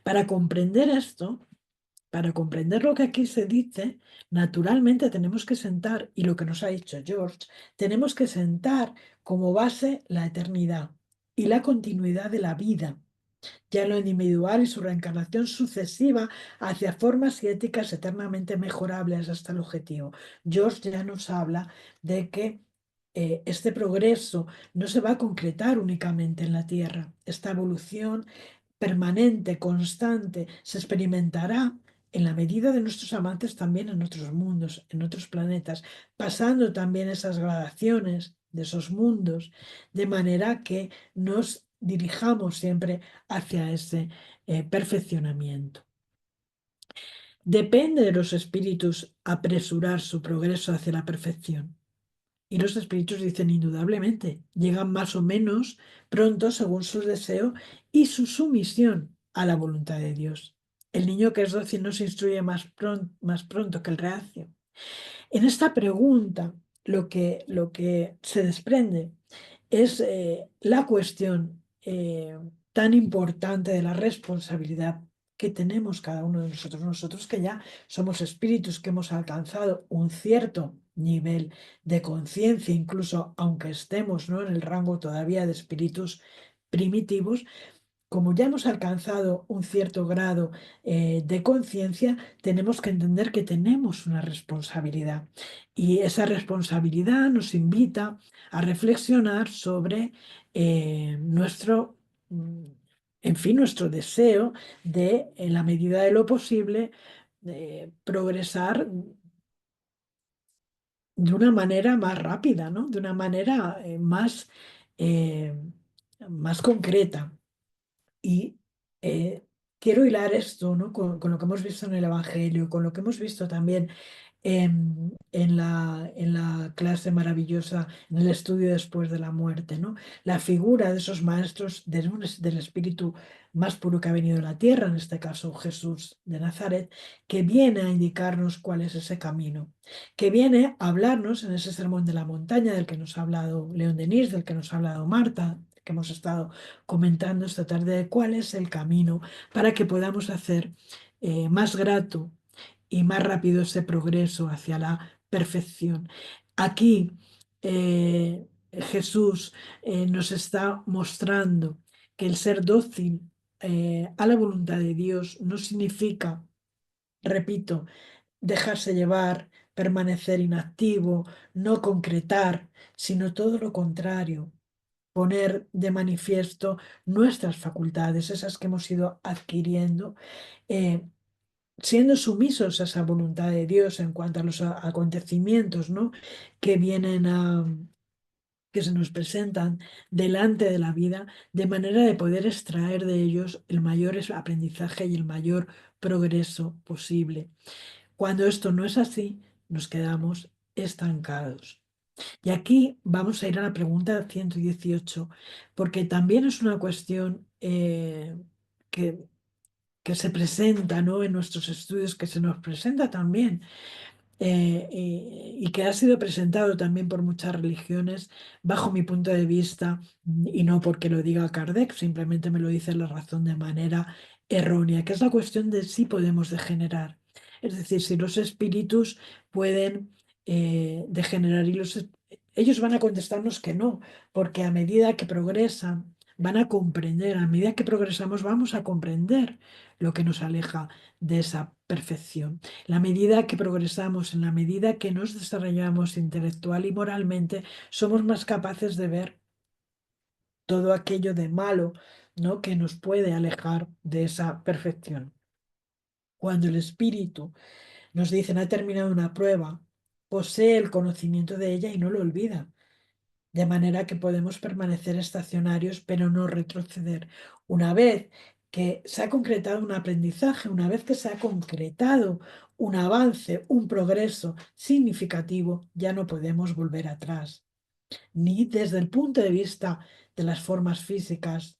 S1: Para comprender esto, para comprender lo que aquí se dice, naturalmente tenemos que sentar, y lo que nos ha dicho George, tenemos que sentar como base la eternidad y la continuidad de la vida, ya en lo individual y su reencarnación sucesiva hacia formas y éticas eternamente mejorables hasta el objetivo. George ya nos habla de que este progreso no se va a concretar únicamente en la Tierra. Esta evolución permanente, constante, se experimentará en la medida de nuestros amantes también en otros mundos, en otros planetas, pasando también esas gradaciones de esos mundos, de manera que nos dirijamos siempre hacia ese perfeccionamiento. Depende de los espíritus apresurar su progreso hacia la perfección. Y los espíritus dicen indudablemente, llegan más o menos pronto según su deseo y su sumisión a la voluntad de Dios. El niño que es dócil no se instruye más pronto que el reacio. En esta pregunta, lo que se desprende es la cuestión tan importante de la responsabilidad que tenemos cada uno de nosotros que ya somos espíritus que hemos alcanzado un cierto nivel de conciencia, incluso aunque estemos, ¿no?, en el rango todavía de espíritus primitivos. Como ya hemos alcanzado un cierto grado de conciencia, tenemos que entender que tenemos una responsabilidad. Y esa responsabilidad nos invita a reflexionar sobre nuestro, mm, en fin, nuestro deseo de, en la medida de lo posible, progresar de una manera más rápida, ¿no? De una manera eh, más concreta. Y quiero hilar esto, ¿no?, con lo que hemos visto en el Evangelio, con lo que hemos visto también en la clase maravillosa, en el estudio después de la muerte, ¿no? La figura de esos maestros del espíritu más puro que ha venido a la tierra, en este caso Jesús de Nazaret, que viene a indicarnos cuál es ese camino, que viene a hablarnos en ese sermón de la montaña del que nos ha hablado León Denis, del que nos ha hablado Marta, que hemos estado comentando esta tarde, de cuál es el camino para que podamos hacer más grato y más rápido ese progreso hacia la perfección. Aquí Jesús nos está mostrando que el ser dócil a la voluntad de Dios no significa, repito, dejarse llevar, permanecer inactivo, no concretar, sino todo lo contrario, poner de manifiesto nuestras facultades, esas que hemos ido adquiriendo, eh, siendo sumisos a esa voluntad de Dios en cuanto a los acontecimientos, ¿no?, que vienen que se nos presentan delante de la vida, de manera de poder extraer de ellos el mayor aprendizaje y el mayor progreso posible. Cuando esto no es así, nos quedamos estancados. Y aquí vamos a ir a la pregunta 118, porque también es una cuestión que se presenta, ¿no?, en nuestros estudios, que se nos presenta también y que ha sido presentado también por muchas religiones, bajo mi punto de vista, y no porque lo diga Kardec, simplemente me lo dice la razón de manera errónea, que es la cuestión de si podemos degenerar. Es decir, si los espíritus pueden degenerar y ellos van a contestarnos que no, porque a medida que progresan, van a comprender, a medida que progresamos, vamos a comprender lo que nos aleja de esa perfección. La medida que progresamos, en la medida que nos desarrollamos intelectual y moralmente, somos más capaces de ver todo aquello de malo, ¿no? que nos puede alejar de esa perfección. Cuando el espíritu nos dicen ha terminado una prueba, posee el conocimiento de ella y no lo olvida. De manera que podemos permanecer estacionarios, pero no retroceder. Una vez que se ha concretado un aprendizaje, una vez que se ha concretado un avance, un progreso significativo, ya no podemos volver atrás ni desde el punto de vista de las formas físicas,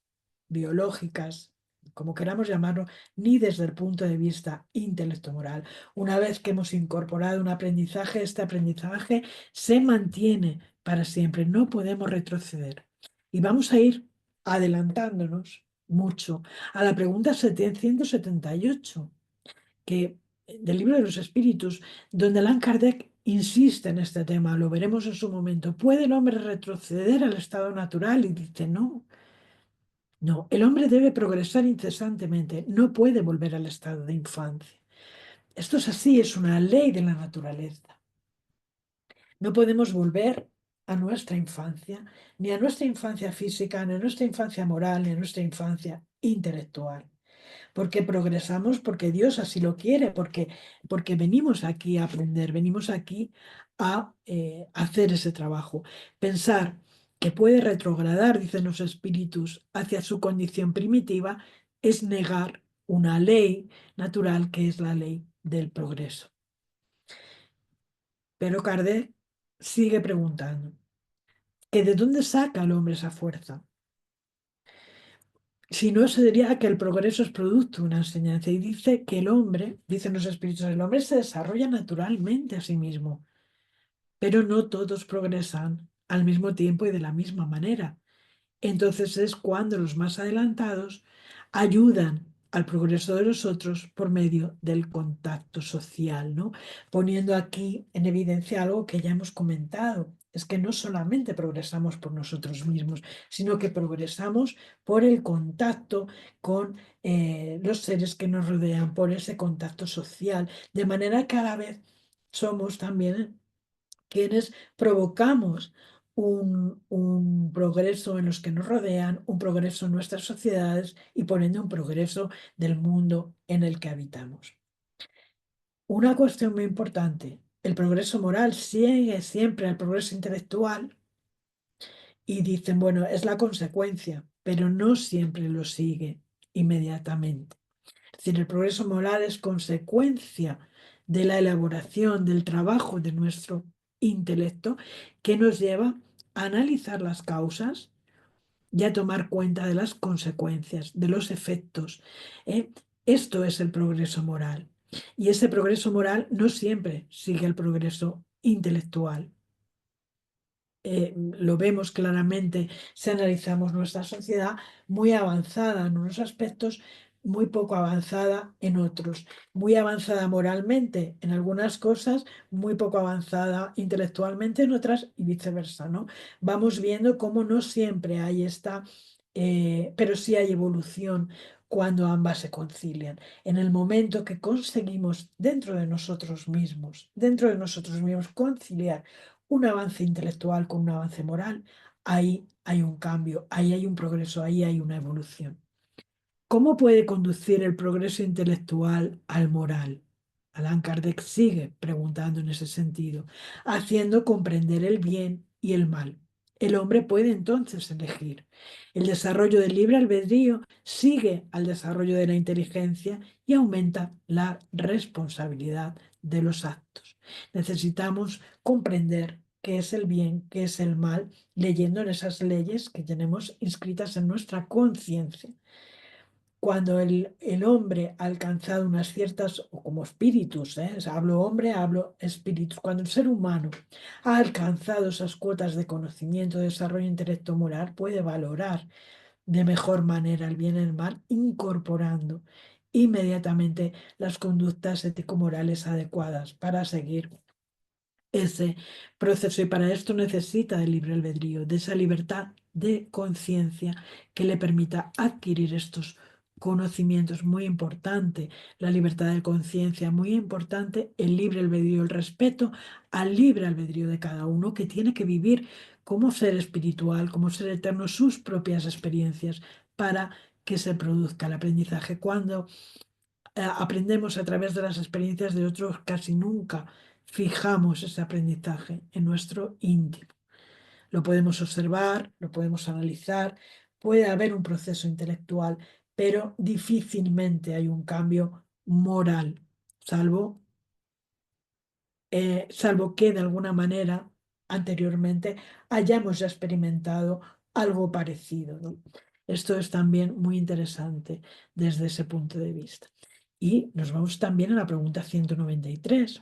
S1: biológicas, como queramos llamarlo, ni desde el punto de vista intelecto-moral. Una vez que hemos incorporado un aprendizaje, este aprendizaje se mantiene para siempre, no podemos retroceder. Y vamos a ir adelantándonos mucho a la pregunta 778 que, del libro de los espíritus, donde Allan Kardec insiste en este tema, lo veremos en su momento. ¿Puede el hombre retroceder al estado natural? Y dice, no, no, el hombre debe progresar incesantemente, no puede volver al estado de infancia. Esto es así, es una ley de la naturaleza. No podemos volver a nuestra infancia, ni a nuestra infancia física, ni a nuestra infancia moral, ni a nuestra infancia intelectual porque progresamos, porque Dios así lo quiere, porque venimos aquí a aprender, venimos aquí a hacer ese trabajo. Pensar que puede retrogradar, dicen los espíritus, hacia su condición primitiva es negar una ley natural que es la ley del progreso. Pero Kardec sigue preguntando, ¿que de dónde saca el hombre esa fuerza? Si no, se diría que el progreso es producto de una enseñanza. Y dice que el hombre, dicen los espíritus, el hombre se desarrolla naturalmente a sí mismo, pero no todos progresan al mismo tiempo y de la misma manera. Entonces es cuando los más adelantados ayudan al progreso de los otros por medio del contacto social, ¿no? Poniendo aquí en evidencia algo que ya hemos comentado, es que no solamente progresamos por nosotros mismos, sino que progresamos por el contacto con los seres que nos rodean, por ese contacto social, de manera que cada vez somos también quienes provocamos un progreso en los que nos rodean, un progreso en nuestras sociedades y poniendo un progreso del mundo en el que habitamos. Una cuestión muy importante, el progreso moral sigue siempre al progreso intelectual y dicen, bueno, es la consecuencia, pero no siempre lo sigue inmediatamente. Es decir, el progreso moral es consecuencia de la elaboración del trabajo de nuestro intelecto que nos lleva a analizar las causas y a tomar cuenta de las consecuencias, de los efectos. ¿eh? Esto es el progreso moral. Y ese progreso moral no siempre sigue el progreso intelectual. Lo vemos claramente si analizamos nuestra sociedad muy avanzada en unos aspectos, muy poco avanzada en otros, muy avanzada moralmente en algunas cosas, muy poco avanzada intelectualmente en otras y viceversa, ¿no? Vamos viendo cómo no siempre hay esta, pero sí hay evolución cuando ambas se concilian. En el momento que conseguimos dentro de nosotros mismos conciliar un avance intelectual con un avance moral, ahí hay un cambio, ahí hay un progreso, ahí hay una evolución. ¿Cómo puede conducir el progreso intelectual al moral? Allan Kardec sigue preguntando en ese sentido, haciendo comprender el bien y el mal. El hombre puede entonces elegir. El desarrollo del libre albedrío sigue al desarrollo de la inteligencia y aumenta la responsabilidad de los actos. Necesitamos comprender qué es el bien, qué es el mal, leyendo en esas leyes que tenemos inscritas en nuestra conciencia. cuando el hombre ha alcanzado unas ciertas, o como espíritus, o sea, hablo hombre, hablo espíritus, cuando el ser humano ha alcanzado esas cuotas de conocimiento, de desarrollo intelecto moral, puede valorar de mejor manera el bien y el mal, incorporando inmediatamente las conductas ético-morales adecuadas para seguir ese proceso. Y para esto necesita del libre albedrío, de esa libertad de conciencia que le permita adquirir estos conocimientos. Muy importante la libertad de conciencia, muy importante el libre albedrío, el respeto al libre albedrío de cada uno, que tiene que vivir como ser espiritual, como ser eterno, sus propias experiencias para que se produzca el aprendizaje. Cuando aprendemos a través de las experiencias de otros, casi nunca fijamos ese aprendizaje en nuestro íntimo. Lo podemos observar, lo podemos analizar, puede haber un proceso intelectual, pero difícilmente hay un cambio moral, salvo que de alguna manera anteriormente hayamos ya experimentado algo parecido, ¿no? Esto es también muy interesante desde ese punto de vista. Y nos vamos también a la pregunta 193,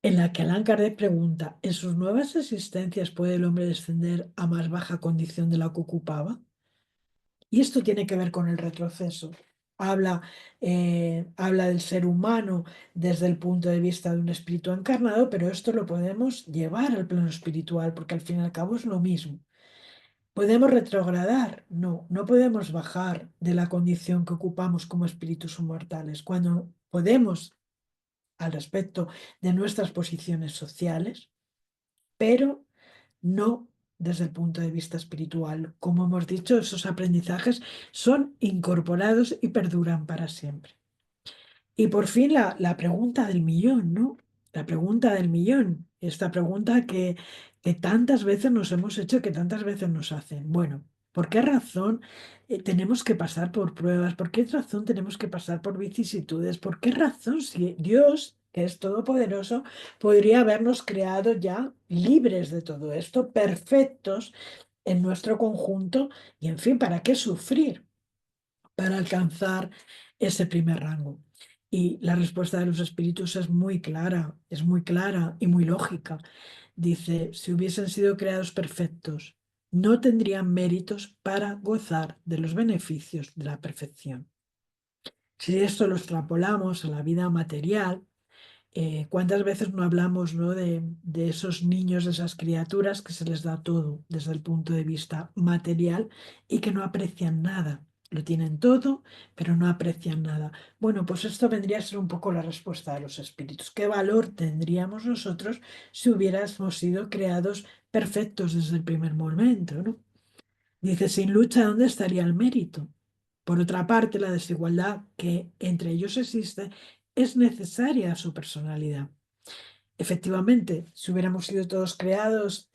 S1: en la que Allan Kardec pregunta: ¿en sus nuevas existencias puede el hombre descender a más baja condición de la que ocupaba? Y esto tiene que ver con el retroceso. Habla del ser humano desde el punto de vista de un espíritu encarnado, pero esto lo podemos llevar al plano espiritual, porque al fin y al cabo es lo mismo. ¿Podemos retrogradar? No, no podemos bajar de la condición que ocupamos como espíritus inmortales. Cuando podemos, al respecto de nuestras posiciones sociales, pero no desde el punto de vista espiritual. Como hemos dicho, esos aprendizajes son incorporados y perduran para siempre. Y por fin la pregunta del millón, ¿no? La pregunta del millón, esta pregunta que tantas veces nos hemos hecho, que tantas veces nos hacen. Bueno, ¿por qué razón tenemos que pasar por pruebas? ¿Por qué razón tenemos que pasar por vicisitudes? ¿Por qué razón, si Dios, que es todopoderoso, podría habernos creado ya libres de todo esto, perfectos en nuestro conjunto? Y en fin, ¿para qué sufrir para alcanzar ese primer rango? Y la respuesta de los espíritus es muy clara y muy lógica. Dice: si hubiesen sido creados perfectos, no tendrían méritos para gozar de los beneficios de la perfección. Si esto lo extrapolamos a la vida material, ¿cuántas veces no hablamos, ¿no?, de esos niños, de esas criaturas que se les da todo desde el punto de vista material y que no aprecian nada? Lo tienen todo, pero no aprecian nada. Bueno, pues esto vendría a ser un poco la respuesta de los espíritus. ¿Qué valor tendríamos nosotros si hubiéramos sido creados perfectos desde el primer momento, ¿no? Dice: sin lucha, ¿dónde estaría el mérito? Por otra parte, la desigualdad que entre ellos existe es necesaria a su personalidad. Efectivamente, si hubiéramos sido todos creados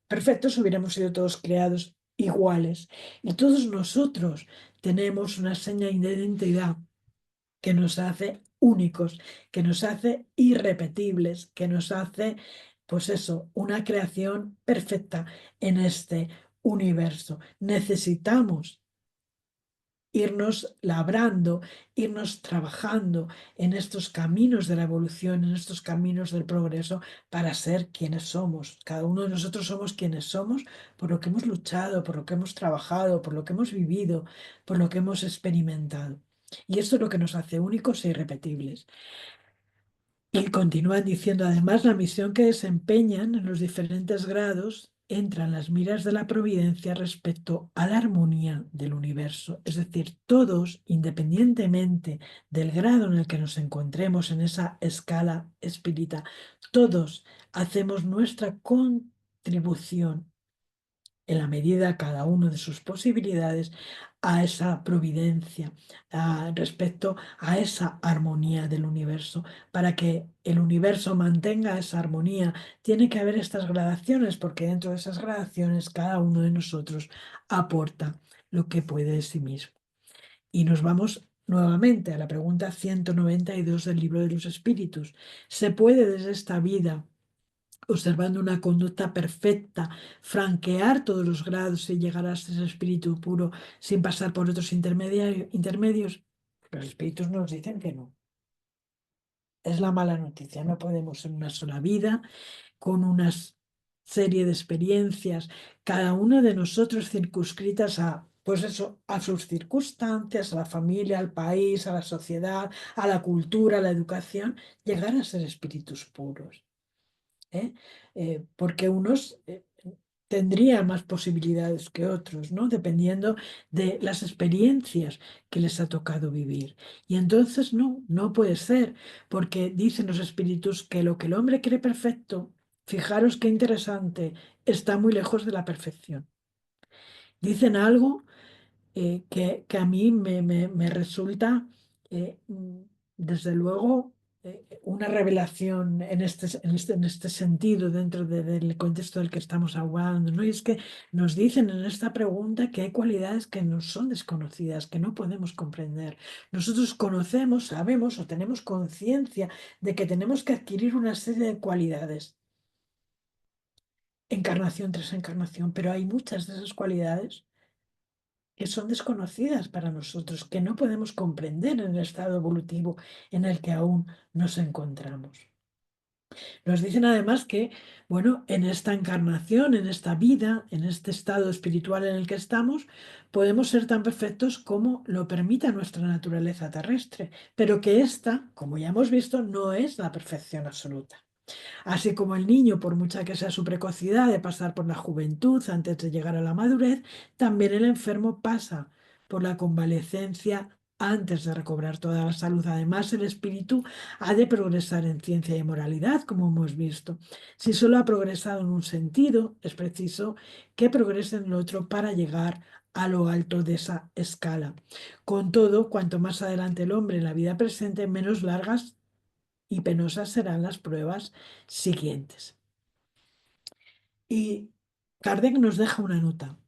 S1: perfectos, hubiéramos sido todos creados iguales. Y todos nosotros tenemos una seña de identidad que nos hace únicos, que nos hace irrepetibles, que nos hace, pues eso, una creación perfecta en este universo. Necesitamos irnos labrando, irnos trabajando en estos caminos de la evolución, en estos caminos del progreso, para ser quienes somos. Cada uno de nosotros somos quienes somos por lo que hemos luchado, por lo que hemos trabajado, por lo que hemos vivido, por lo que hemos experimentado. Y esto es lo que nos hace únicos e irrepetibles. Y continúan diciendo: además, la misión que desempeñan en los diferentes grados entra en las miras de la providencia respecto a la armonía del universo. Es decir, todos, independientemente del grado en el que nos encontremos en esa escala espírita, todos hacemos nuestra contribución en la medida cada uno de sus posibilidades a esa providencia, respecto a esa armonía del universo. Para que el universo mantenga esa armonía, tiene que haber estas gradaciones, porque dentro de esas gradaciones cada uno de nosotros aporta lo que puede de sí mismo. Y nos vamos nuevamente a la pregunta 192 del Libro de los Espíritus. ¿Se puede desde esta vida observando una conducta perfecta, franquear todos los grados y llegar a ser espíritu puro sin pasar por otros intermedios. Los espíritus nos dicen que no. Es la mala noticia. No podemos en una sola vida, con una serie de experiencias, cada uno de nosotros circunscritas a, pues eso, a sus circunstancias, a la familia, al país, a la sociedad, a la cultura, a la educación, llegar a ser espíritus puros. ¿Eh? Porque unos tendrían más posibilidades que otros, ¿no? Dependiendo de las experiencias que les ha tocado vivir. Y entonces no puede ser, porque dicen los espíritus que lo que el hombre cree perfecto, fijaros qué interesante, está muy lejos de la perfección. Dicen algo que a mí me resulta, desde luego, una revelación en este sentido, dentro del contexto del que estamos hablando, ¿no? Y es que nos dicen en esta pregunta que hay cualidades que nos son desconocidas, que no podemos comprender. Nosotros conocemos, sabemos o tenemos conciencia de que tenemos que adquirir una serie de cualidades, encarnación tras encarnación, pero hay muchas de esas cualidades que son desconocidas para nosotros, que no podemos comprender en el estado evolutivo en el que aún nos encontramos. Nos dicen además que, bueno, en esta encarnación, en esta vida, en este estado espiritual en el que estamos, podemos ser tan perfectos como lo permita nuestra naturaleza terrestre, pero que esta, como ya hemos visto, no es la perfección absoluta. Así como el niño, por mucha que sea su precocidad de pasar por la juventud antes de llegar a la madurez, también el enfermo pasa por la convalecencia antes de recobrar toda la salud. Además, el espíritu ha de progresar en ciencia y moralidad, como hemos visto. Si solo ha progresado en un sentido, es preciso que progrese en el otro para llegar a lo alto de esa escala. Con todo, cuanto más adelante el hombre en la vida presente, menos largas y penosas serán las pruebas siguientes. Y Kardec nos deja una nota.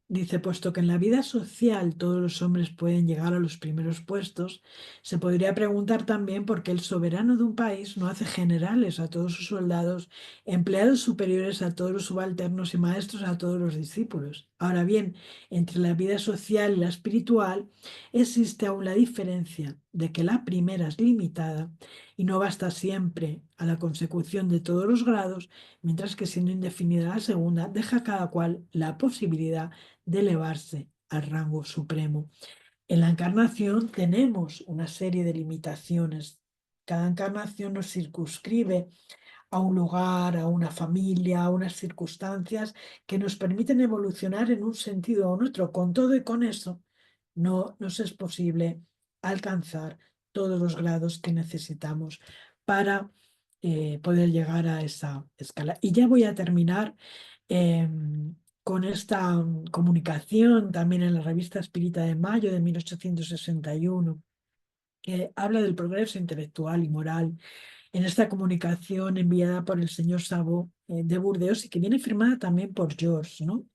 S1: Dice, puesto que en la vida social todos los hombres pueden llegar a los primeros puestos, se podría preguntar también por qué el soberano de un país no hace generales a todos sus soldados, empleados superiores a todos los subalternos y maestros a todos los discípulos. Ahora bien, entre la vida social y la espiritual existe aún la diferencia de que la primera es limitada y no basta siempre a la consecución de todos los grados, mientras que siendo indefinida la segunda, deja a cada cual la posibilidad de elevarse al rango supremo. En la encarnación tenemos una serie de limitaciones. Cada encarnación nos circunscribe a un lugar, a una familia, a unas circunstancias que nos permiten evolucionar en un sentido o en otro. Con todo y con eso, no nos es posible alcanzar todos los grados que necesitamos para poder llegar a esa escala. Y ya voy a terminar con esta comunicación también en la revista Espírita de mayo de 1861, que habla del progreso intelectual y moral en esta comunicación enviada por el señor Sabó de Burdeos y que viene firmada también por George, ¿no?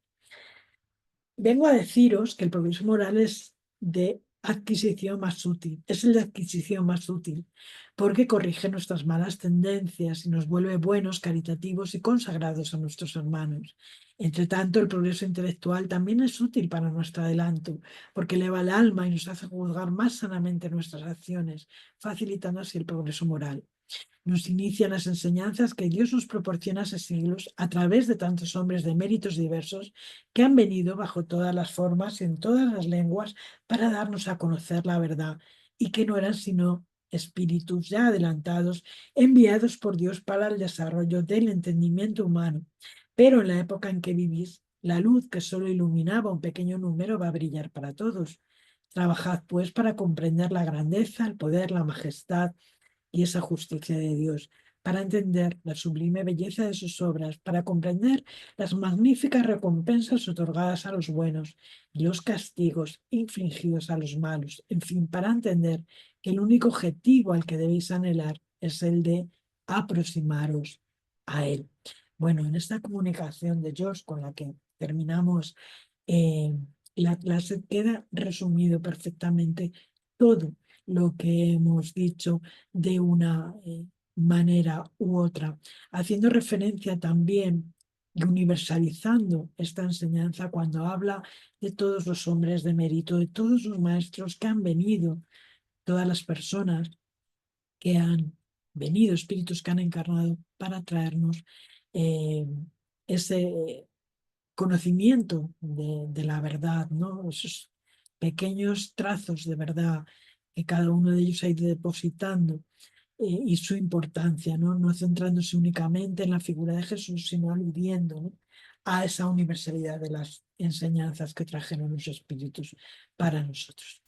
S1: Vengo a deciros que el progreso moral es de adquisición más útil, es el de adquisición más útil, porque corrige nuestras malas tendencias y nos vuelve buenos, caritativos y consagrados a nuestros hermanos. Entre tanto, el progreso intelectual también es útil para nuestro adelanto, porque eleva el alma y nos hace juzgar más sanamente nuestras acciones, facilitando así el progreso moral. Nos inician las enseñanzas que Dios nos proporciona hace siglos a través de tantos hombres de méritos diversos que han venido bajo todas las formas y en todas las lenguas para darnos a conocer la verdad y que no eran sino espíritus ya adelantados enviados por Dios para el desarrollo del entendimiento humano. Pero en la época en que vivís, la luz que solo iluminaba un pequeño número va a brillar para todos. Trabajad pues para comprender la grandeza, el poder, la majestad y esa justicia de Dios, para entender la sublime belleza de sus obras, para comprender las magníficas recompensas otorgadas a los buenos y los castigos infligidos a los malos, en fin, para entender que el único objetivo al que debéis anhelar es el de aproximaros a Él. Bueno, en esta comunicación de George con la que terminamos eh, la clase queda resumido perfectamente todo lo que hemos dicho de una manera u otra, haciendo referencia también y universalizando esta enseñanza cuando habla de todos los hombres de mérito, de todos los maestros que han venido, todas las personas que han venido, espíritus que han encarnado para traernos eh, ese conocimiento de la verdad, ¿no? Esos pequeños trazos de verdad que cada uno de ellos ha ido depositando y su importancia, ¿no? No centrándose únicamente en la figura de Jesús, sino aludiendo, ¿no?, a esa universalidad de las enseñanzas que trajeron los espíritus para nosotros.